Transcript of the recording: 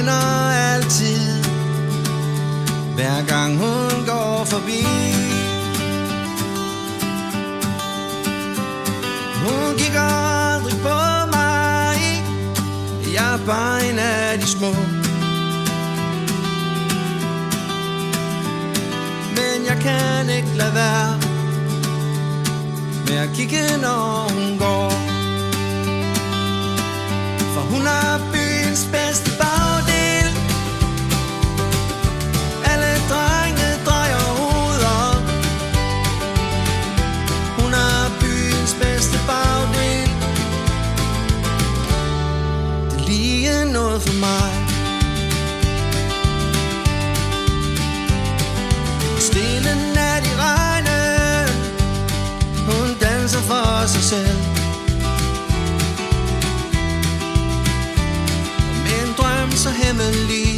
skinner altid, hver gang hun går forbi. Hun kigger aldrig på mig, jeg er bare en af de små. Men jeg kan ikke lade være med at kigge, når hun går. For hun er byens bedste bagdel. Alle drenge drejer hoveder. Hun er byens bedste bagdel. Det er lige noget for mig. Stille nat i regnen, hun danser for sig selv. Så hemmelig